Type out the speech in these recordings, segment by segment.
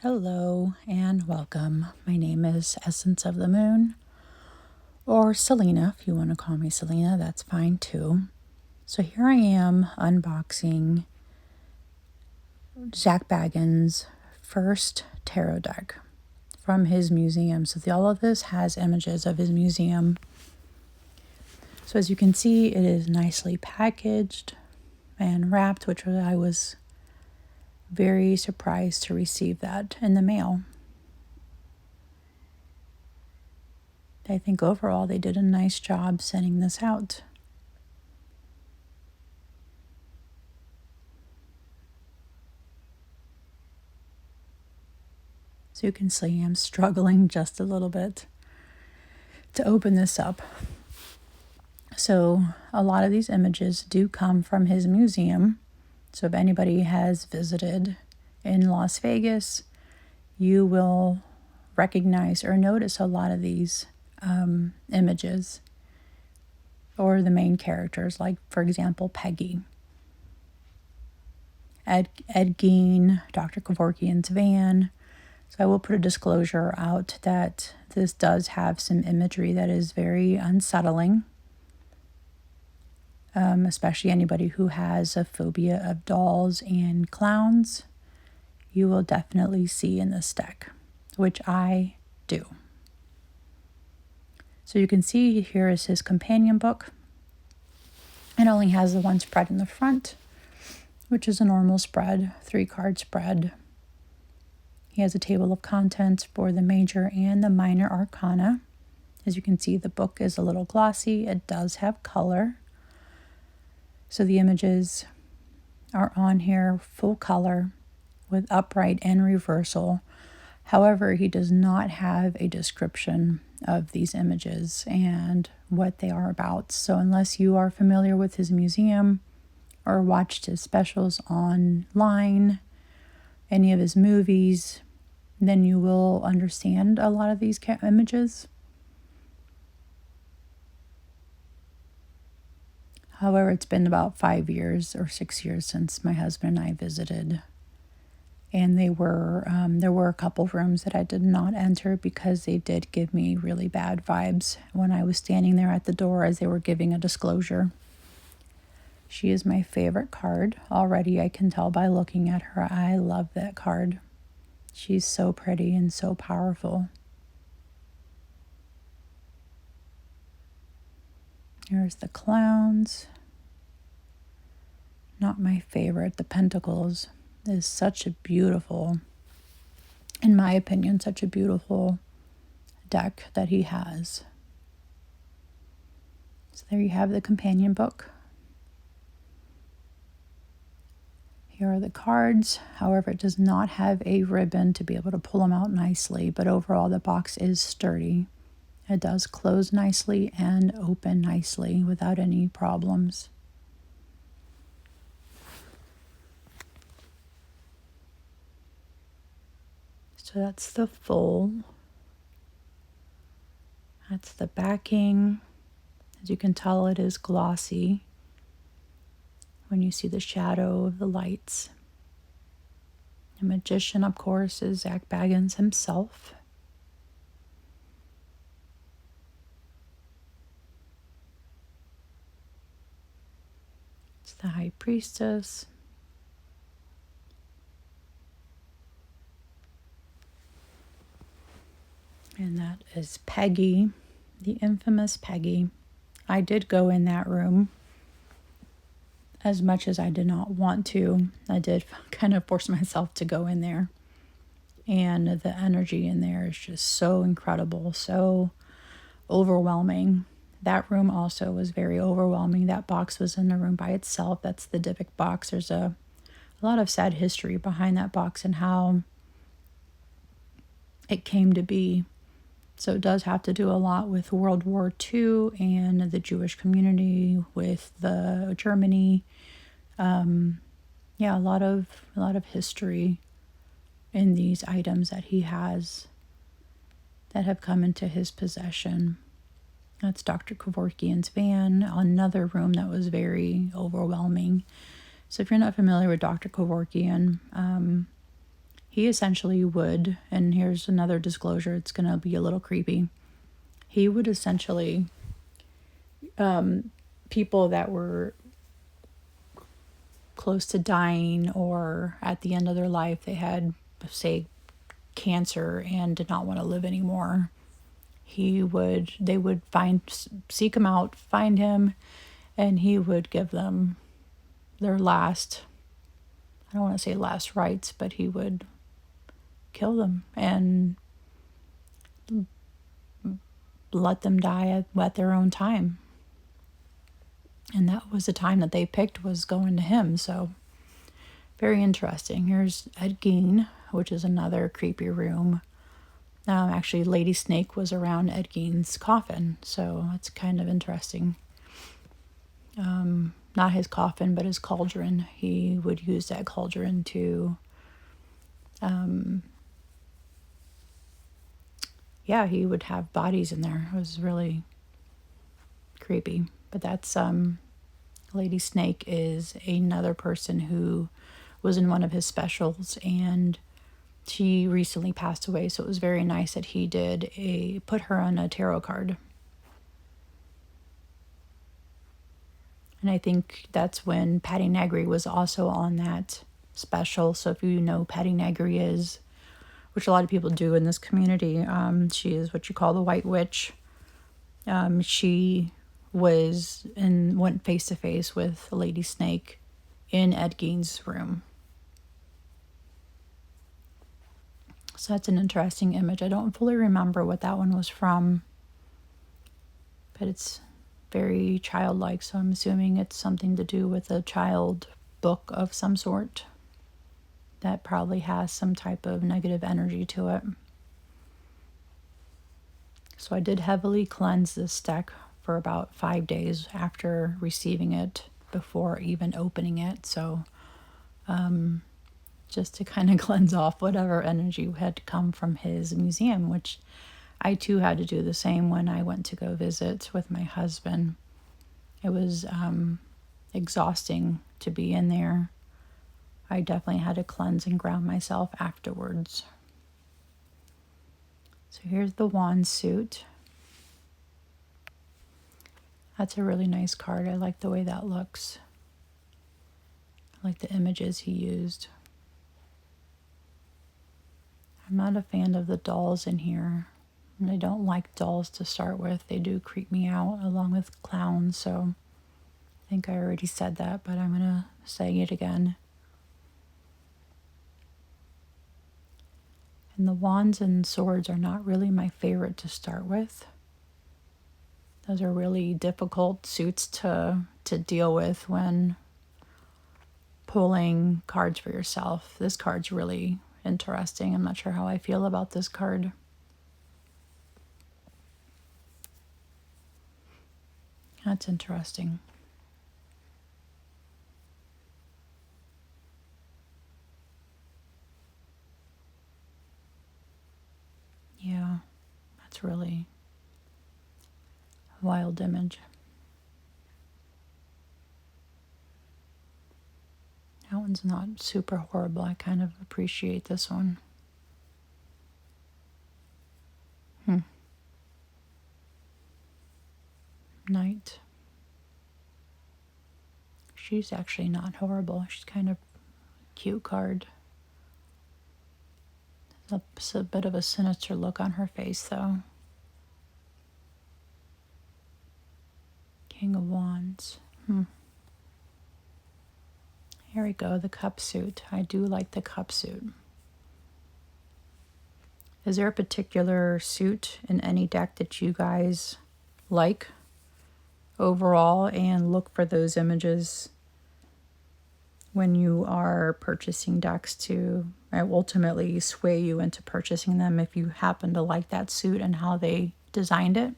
Hello and welcome. My name is Essence of the Moon, or Selena. If you want to call me Selena, that's fine too. So here I am unboxing Zak Bagans' first tarot deck from his museum. So all of this has images of his museum. So as you can see, it is nicely packaged and wrapped, which I was very surprised to receive that in the mail. I think overall they did a nice job sending this out. So you can see I'm struggling just a little bit to open this up. So a lot of these images do come from his museum. So if anybody has visited in Las Vegas, you will recognize or notice a lot of these images or the main characters, like, for example, Peggy, Ed Gein, Dr. Kevorkian's van. So I will put a disclosure out that this does have some imagery that is very unsettling, especially anybody who has a phobia of dolls and clowns. You will definitely see in this deck, which I do. So you can see here is his companion book. It only has the one spread in the front, which is a normal spread, 3-card spread. He has a table of contents for the major and the minor arcana. As you can see, the book is a little glossy. It does have color. So the images are on here full color with upright and reversal. However, he does not have a description of these images and what they are about. So unless you are familiar with his museum or watched his specials online, any of his movies, then you will understand a lot of these images. However, it's been about 5 years or 6 years since my husband and I visited. And there were a couple rooms that I did not enter because they did give me really bad vibes when I was standing there at the door as they were giving a disclosure. She is my favorite card. Already I can tell by looking at her. I love that card. She's so pretty and so powerful. Here's the clowns. Not my favorite. The Pentacles is such a beautiful, in my opinion, such a beautiful deck that he has. So there you have the companion book. Here are the cards. However, it does not have a ribbon to be able to pull them out nicely, but overall the box is sturdy. It does close nicely and open nicely without any problems. So that's the full. That's the backing. As you can tell, it is glossy when you see the shadow of the lights. The magician, of course, is Zak Bagans himself. It's the High Priestess. And that is Peggy, the infamous Peggy. I did go in that room as much as I did not want to. I did kind of force myself to go in there. And the energy in there is just so incredible, so overwhelming. That room also was very overwhelming. That box was in the room by itself. That's the Dybbuk box. There's a lot of sad history behind that box and how it came to be. So it does have to do a lot with World War II and the Jewish community, with the Germany. A lot of history in these items that he has that have come into his possession. That's Dr. Kevorkian's van, another room that was very overwhelming. So if you're not familiar with Dr. Kevorkian, he essentially would, and here's another disclosure, it's going to be a little creepy. He would essentially, people that were close to dying or at the end of their life, they had, say, cancer and did not want to live anymore. They would seek him out, find him, and he would give them their last, I don't want to say last rites, but he would kill them and let them die at their own time. And that was the time that they picked, was going to him. So very interesting. Here's Ed Gein, which is another creepy room. Actually, Lady Snake was around Ed Gein's coffin, so that's kind of interesting. Not his coffin, but his cauldron. He would use that cauldron to, he would have bodies in there. It was really creepy. But that's, Lady Snake is another person who was in one of his specials, and she recently passed away, so it was very nice that he did put her on a tarot card. And I think that's when Patty Negri was also on that special. So if you know who Patty Negri is, which a lot of people do in this community, she is what you call the White Witch. She went face to face with Lady Snake in Ed Gein's room. So that's an interesting image. I don't fully remember what that one was from, but it's very childlike, so I'm assuming it's something to do with a child book of some sort that probably has some type of negative energy to it. So I did heavily cleanse this deck for about 5 days after receiving it, before even opening it. So just to kind of cleanse off whatever energy had come from his museum, which I too had to do the same when I went to go visit with my husband. It was exhausting to be in there. I definitely had to cleanse and ground myself afterwards. So here's the wand suit. That's a really nice card. I like the way that looks. I like the images he used. I'm not a fan of the dolls in here. And I don't like dolls to start with. They do creep me out, along with clowns. So I think I already said that, but I'm going to say it again. And the wands and swords are not really my favorite to start with. Those are really difficult suits to deal with when pulling cards for yourself. This card's really interesting. I'm not sure how I feel about this card. That's interesting. Yeah, that's really a wild image. That one's not super horrible. I kind of appreciate this one. Knight. She's actually not horrible. She's kind of a cute card. There's a bit of a sinister look on her face, though. King of Wands. Here we go, the cup suit. I do like the cup suit. Is there a particular suit in any deck that you guys like overall, and look for those images when you are purchasing decks to ultimately sway you into purchasing them if you happen to like that suit and how they designed it?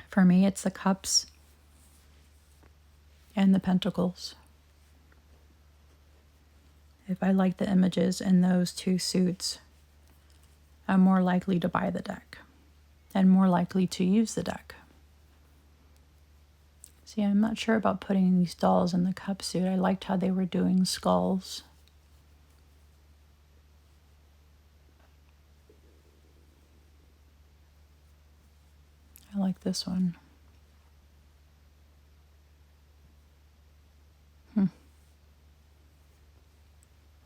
For me, it's the cups and the pentacles. If I like the images in those two suits, I'm more likely to buy the deck and more likely to use the deck. See, I'm not sure about putting these dolls in the cup suit. I liked how they were doing skulls. I like this one.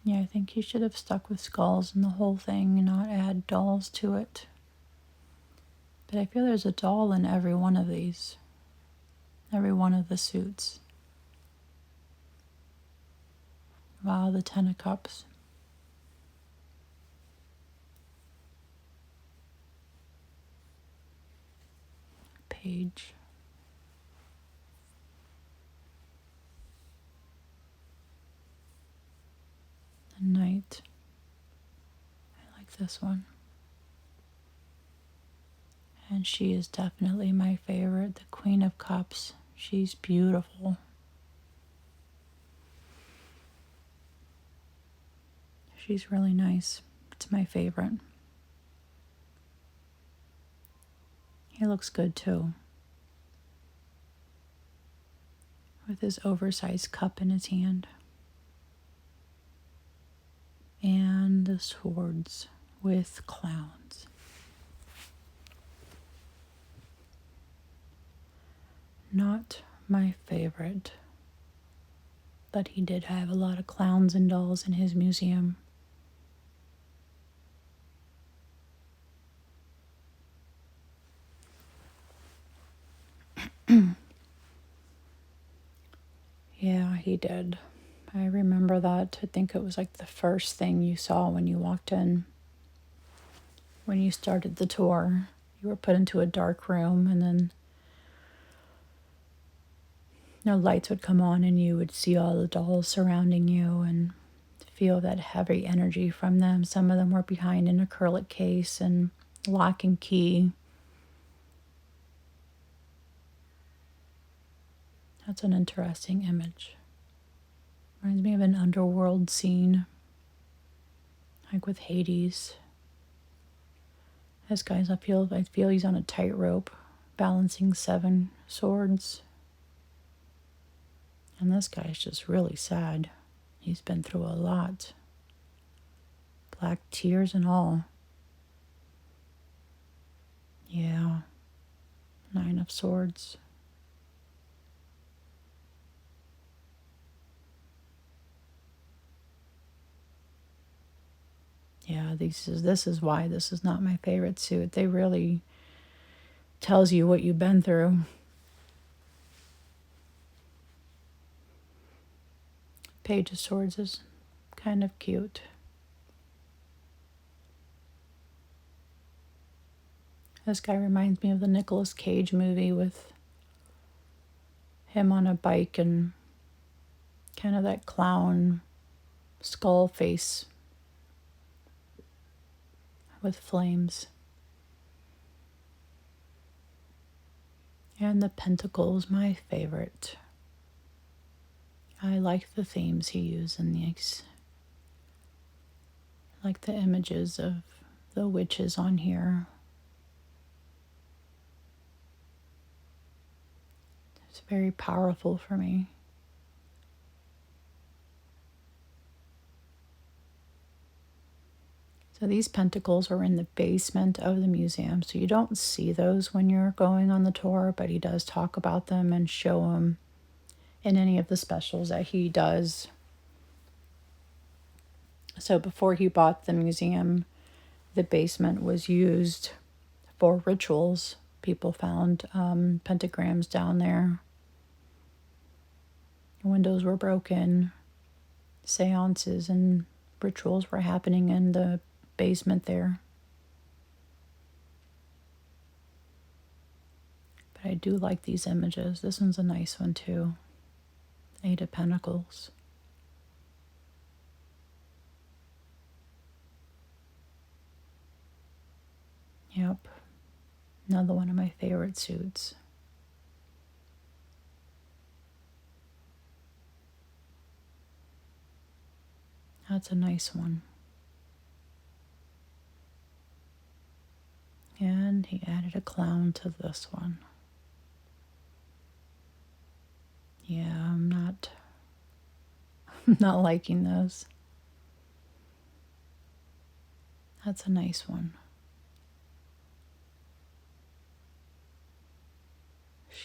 Yeah, I think he should have stuck with skulls in the whole thing and not add dolls to it. But I feel there's a doll in every one of these. Every one of the suits. Wow, the Ten of Cups. Page. The Knight. I like this one. And she is definitely my favorite, the Queen of Cups. She's beautiful. She's really nice. It's my favorite. He looks good too. With his oversized cup in his hand. And the swords with clowns. Not my favorite. But he did have a lot of clowns and dolls in his museum. Yeah, he did. I remember that. I think it was like the first thing you saw when you walked in. When you started the tour, you were put into a dark room, and then lights would come on and you would see all the dolls surrounding you and feel that heavy energy from them. Some of them were behind an acrylic case and lock and key. That's an interesting image. Reminds me of an underworld scene, like with Hades. This guy's I feel he's on a tightrope, balancing 7 swords. And this guy's just really sad. He's been through a lot. Black tears and all. Yeah. 9 of Swords. Yeah, this is why this is not my favorite suit. They really tells you what you've been through. Page of Swords is kind of cute. This guy reminds me of the Nicolas Cage movie with him on a bike and kind of that clown skull face with flames. And the Pentacles, my favorite. I like the themes he used in these. I like the images of the witches on here. It's very powerful for me. So these pentacles are in the basement of the museum, so you don't see those when you're going on the tour, but he does talk about them and show them in any of the specials that he does. So before he bought the museum, the basement was used for rituals. People found pentagrams down there. Windows were broken. Seances and rituals were happening in the basement there. But I do like these images. This one's a nice one too. 8 of Pentacles. Yep. Another one of my favorite suits. That's a nice one. And he added a clown to this one. Yeah, I'm not liking those. That's a nice one.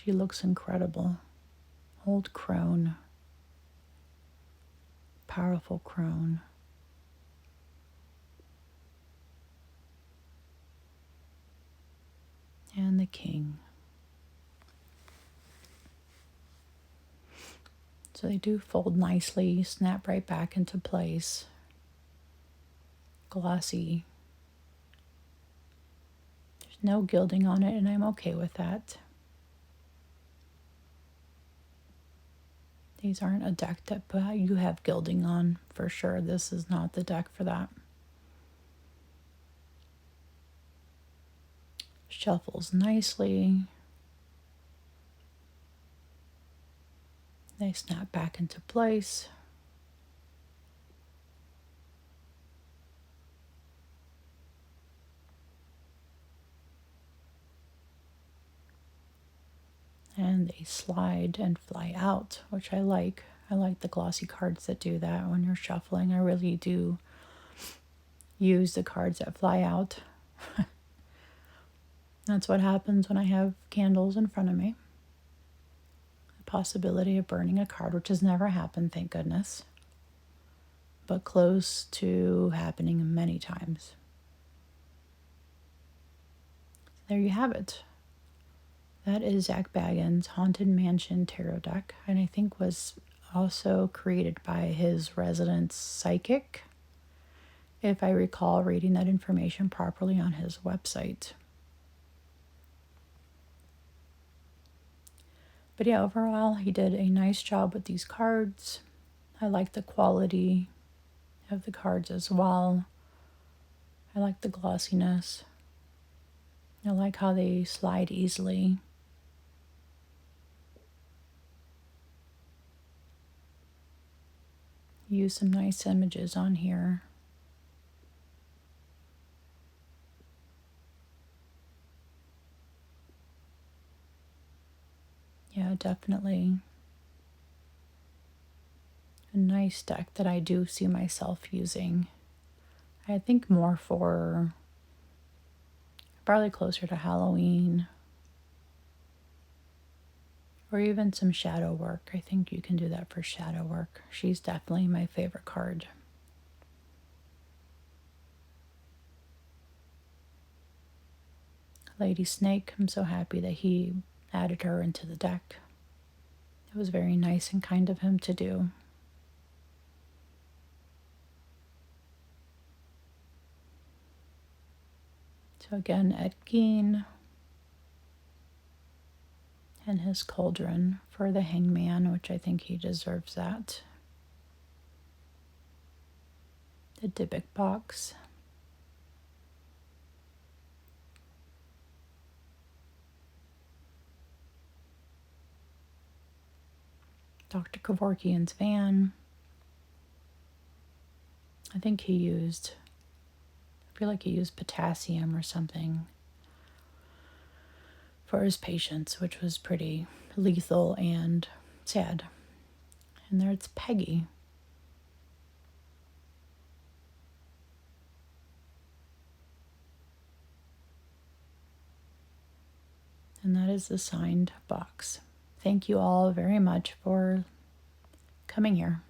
She looks incredible. Old crone. Powerful crone. And the king. So they do fold nicely, snap right back into place. Glossy. There's no gilding on it, and I'm okay with that. These aren't a deck that you have gilding on, for sure. This is not the deck for that. Shuffles nicely. They snap back into place. And they slide and fly out, which I like. I like the glossy cards that do that when you're shuffling. I really do use the cards that fly out. That's what happens when I have candles in front of me. The possibility of burning a card, which has never happened, thank goodness, but close to happening many times. There you have it. That is Zak Bagans' Haunted Mansion Tarot deck, and I think was also created by his resident psychic, if I recall reading that information properly on his website. But yeah, overall, he did a nice job with these cards. I like the quality of the cards as well. I like the glossiness. I like how they slide easily. Use some nice images on here. Yeah, definitely a nice deck that I do see myself using. I think more for probably closer to Halloween or even some shadow work. I think you can do that for shadow work. She's definitely my favorite card. Lady Snake, I'm so happy that he added her into the deck. It was very nice and kind of him to do. So again, Ed Gein and his cauldron for the hangman, which I think he deserves that. The Dybbuk box. Dr. Kevorkian's van. I think I feel like he used potassium or something for his patients, which was pretty lethal and sad. And there it's Peggy. And that is the signed box. Thank you all very much for coming here.